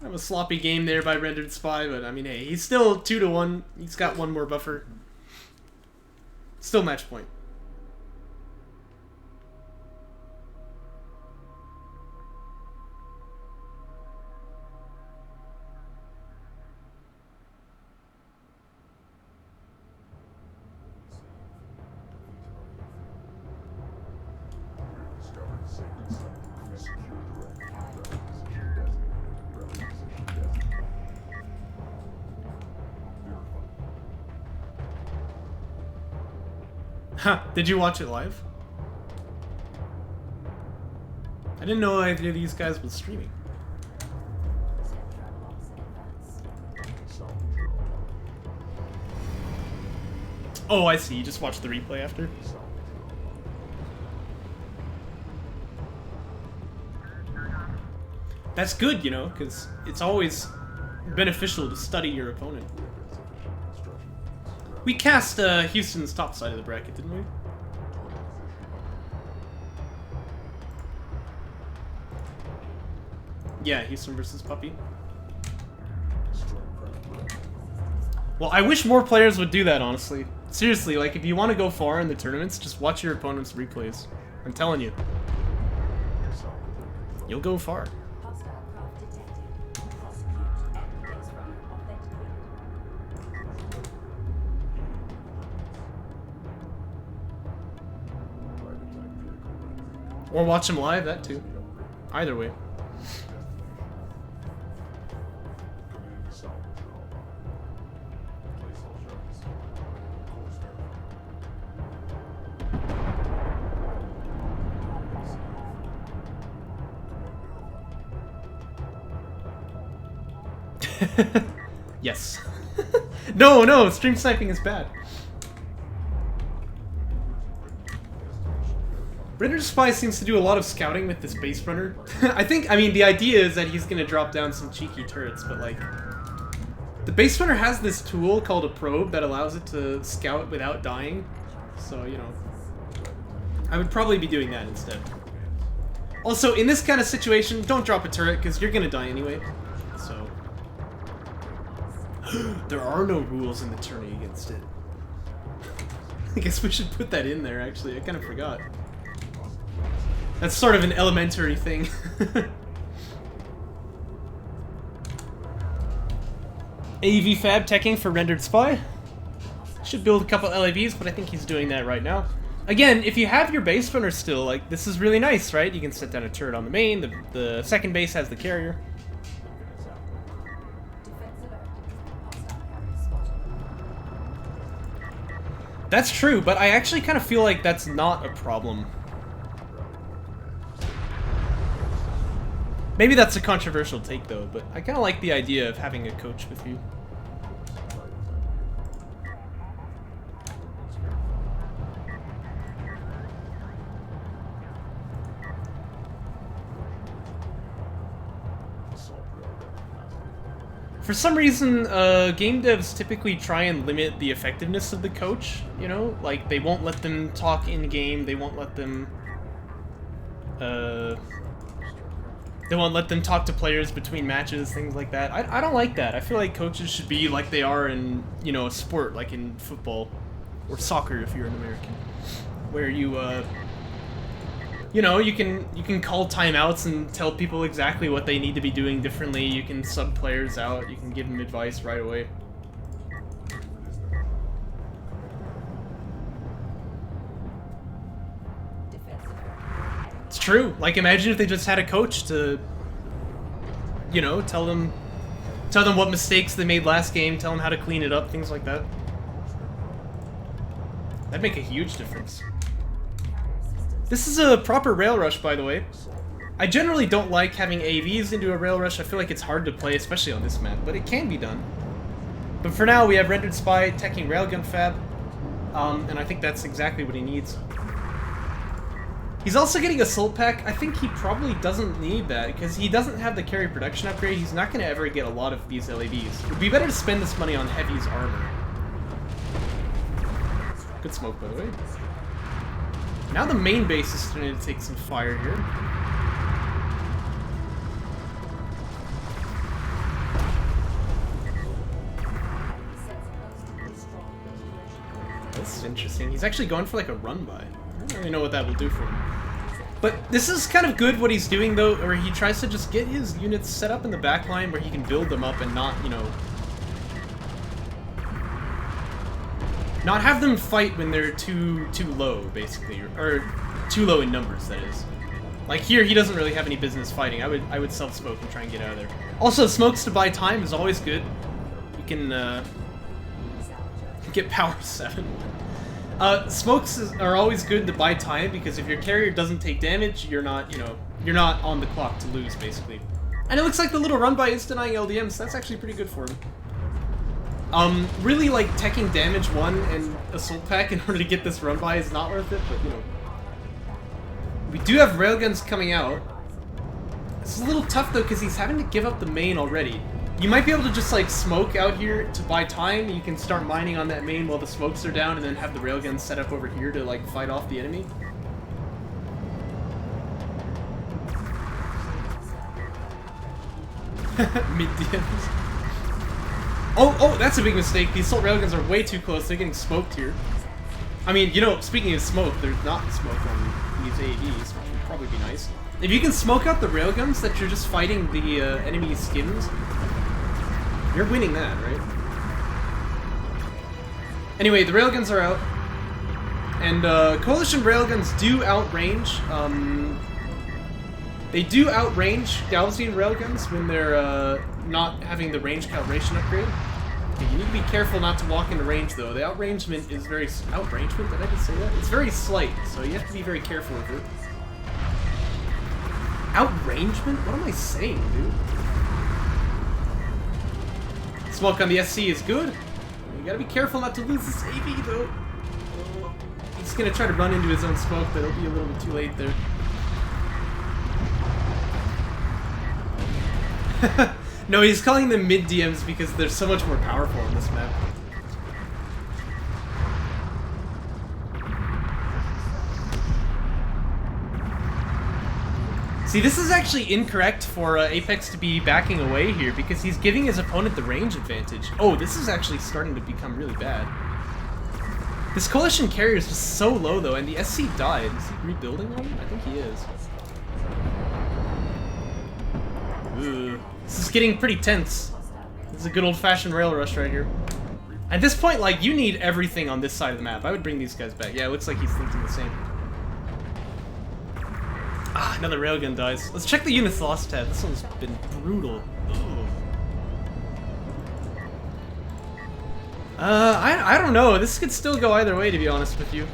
Kind of a sloppy game there by RenderedSpy, but I mean, hey, he's still 2-1. He's got one more buffer. Still match point. Huh, did you watch it live? I didn't know either of these guys was streaming. Oh, I see. You just watched the replay after? That's good, you know, because it's always beneficial to study your opponent. We cast Houston's top side of the bracket, didn't we? Yeah, Houston versus Puppy. Well, I wish more players would do that, honestly. Seriously, like, if you want to go far in the tournaments, just watch your opponent's replays. I'm telling you. You'll go far. Or watch them live, that too. Either way. Yes. No, stream sniping is bad. RenderedSpy seems to do a lot of scouting with this base runner. I mean, the idea is that he's gonna drop down some cheeky turrets, but like, the base runner has this tool called a probe that allows it to scout without dying. So, you know, I would probably be doing that instead. Also, in this kind of situation, don't drop a turret because you're gonna die anyway. So, there are no rules in the tourney against it. I guess we should put that in there, actually. I kind of forgot. That's sort of an elementary thing. AV Fab teching for RenderedSpy. Should build a couple LAVs, but I think he's doing that right now. Again, if you have your base runner still, like, this is really nice, right? You can set down a turret on the main, the second base has the carrier. That's true, but I actually kind of feel like that's not a problem. Maybe that's a controversial take, though, but I kind of like the idea of having a coach with you. For some reason, game devs typically try and limit the effectiveness of the coach, you know? Like, they won't let them talk in-game, they won't let them... They won't let them talk to players between matches, things like that. I don't like that. I feel like coaches should be like they are in, you know, a sport, like in football. Or soccer, if you're an American. Where you, you know, you can call timeouts and tell people exactly what they need to be doing differently. You can sub players out. You can give them advice right away. It's true. Like, imagine if they just had a coach to, you know, tell them what mistakes they made last game, tell them how to clean it up, things like that. That'd make a huge difference. This is a proper rail rush, by the way. I generally don't like having AVs into a rail rush. I feel like it's hard to play, especially on this map, but it can be done. But for now, we have RenderedSpy teching Railgun Fab, and I think that's exactly what he needs. He's also getting Assault Pack. I think he probably doesn't need that, because he doesn't have the carry production upgrade. He's not going to ever get a lot of these LAVs. It would be better to spend this money on Heavy's armor. Good smoke, by the way. Now the main base is starting to take some fire here. This is interesting. He's actually going for like a run-by. I don't really know what that will do for him. But this is kind of good what he's doing, though, where he tries to just get his units set up in the back line where he can build them up and not, you know... not have them fight when they're too low, basically. Or too low in numbers, that is. Like here, he doesn't really have any business fighting. I would self-smoke and try and get out of there. Also, smokes to buy time is always good. You can, get power 7. Smokes are always good to buy time, because if your carrier doesn't take damage, you're not, you know, you're not on the clock to lose, basically. And it looks like the little run-by is denying LDMs. That's actually pretty good for him. Really, like, teching damage 1 and Assault Pack in order to get this run-by is not worth it, but, you know. We do have railguns coming out. This is a little tough, though, because he's having to give up the main already. You might be able to just like smoke out here to buy time. You can start mining on that main while the smokes are down, and then have the railguns set up over here to like fight off the enemy. Mid-DMs. Oh, that's a big mistake. The assault railguns are way too close. They're getting smoked here. I mean, you know, speaking of smoke, there's not smoke on these AEDs, which would probably be nice. If you can smoke out the railguns that you're just fighting the enemy skins, you're winning that, right? Anyway, the railguns are out. And Coalition railguns do outrange. They do outrange Galveston railguns when they're not having the range calibration upgrade. Okay, you need to be careful not to walk into range, though. The outrangement is very... Outrangement? Did I just say that? It's very slight, so you have to be very careful with it. Outrangement? What am I saying, dude? Smoke on the SC is good. You gotta be careful not to lose this AV, though. He's gonna try to run into his own smoke, but it'll be a little bit too late there. No, he's calling them mid-DMs because they're so much more powerful on this map. See, this is actually incorrect for Apex to be backing away here because he's giving his opponent the range advantage. Oh, this is actually starting to become really bad. This Coalition carrier is just so low, though, and the SC died. Is he rebuilding on him? I think he is. Ugh. This is getting pretty tense. This is a good old-fashioned rail rush right here. At this point, like, you need everything on this side of the map. I would bring these guys back. Yeah, it looks like he's thinking the same. Ah, another railgun dies. Let's check the units lost tab. This one's been brutal. Ugh. I don't know. This could still go either way, to be honest with you.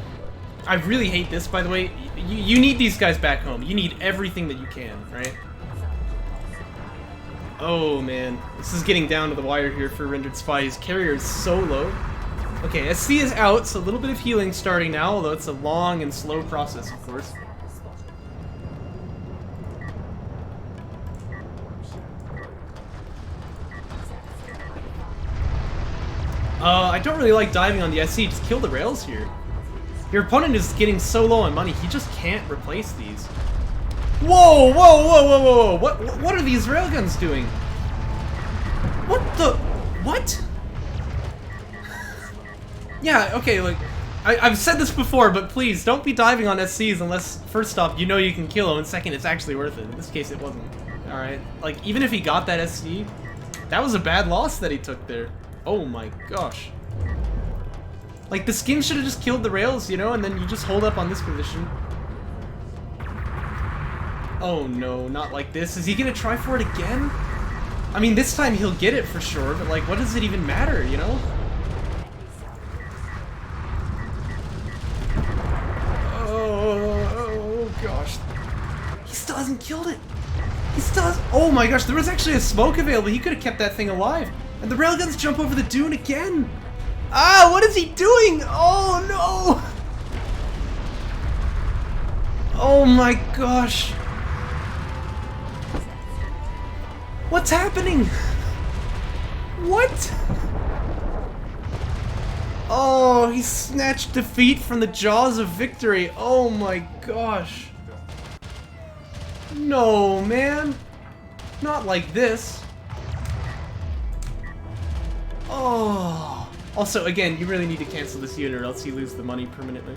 I really hate this, by the way. You need these guys back home. You need everything that you can, right? Oh, man. This is getting down to the wire here for RenderedSpy. His carrier is so low. Okay, SC is out, so a little bit of healing starting now, although it's a long and slow process, of course. I don't really like diving on the SC, just kill the rails here. Your opponent is getting so low on money, he just can't replace these. Whoa, whoa, whoa, whoa, whoa, what are these railguns doing? What the, what? Yeah, okay, like, I've said this before, but please, don't be diving on SCs unless, first off, you know you can kill him, and second, it's actually worth it. In this case, it wasn't. Alright, like, even if he got that SC, that was a bad loss that he took there. Oh my gosh. Like, the skin should have just killed the rails, you know, and then you just hold up on this position. Oh no, not like this. Is he gonna try for it again? I mean, this time he'll get it for sure, but like, what does it even matter, you know? Oh gosh. He still hasn't killed it. He still has. Oh my gosh, there was actually a smoke available. He could have kept that thing alive. And the railguns jump over the dune again. Ah, what is he doing? Oh no. Oh my gosh. What's happening? What? Oh, he snatched defeat from the jaws of victory. Oh my gosh. No, man. Not like this. Oh. Also, again, you really need to cancel this unit or else you lose the money permanently.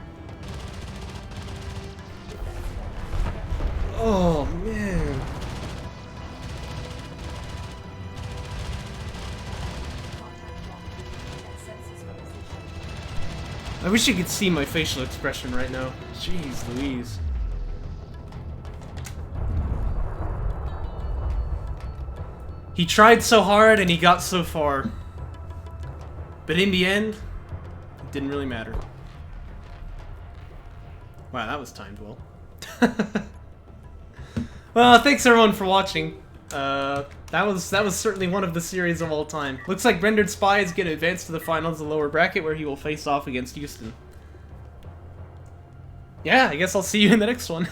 Oh, man. I wish you could see my facial expression right now. Jeez Louise. He tried so hard and he got so far. But in the end, it didn't really matter. Wow, that was timed well. Well, thanks everyone for watching. That was certainly one of the series of all time. Looks like RenderedSpy is going to advance to the finals, the lower bracket, where he will face off against Houston. Yeah, I guess I'll see you in the next one.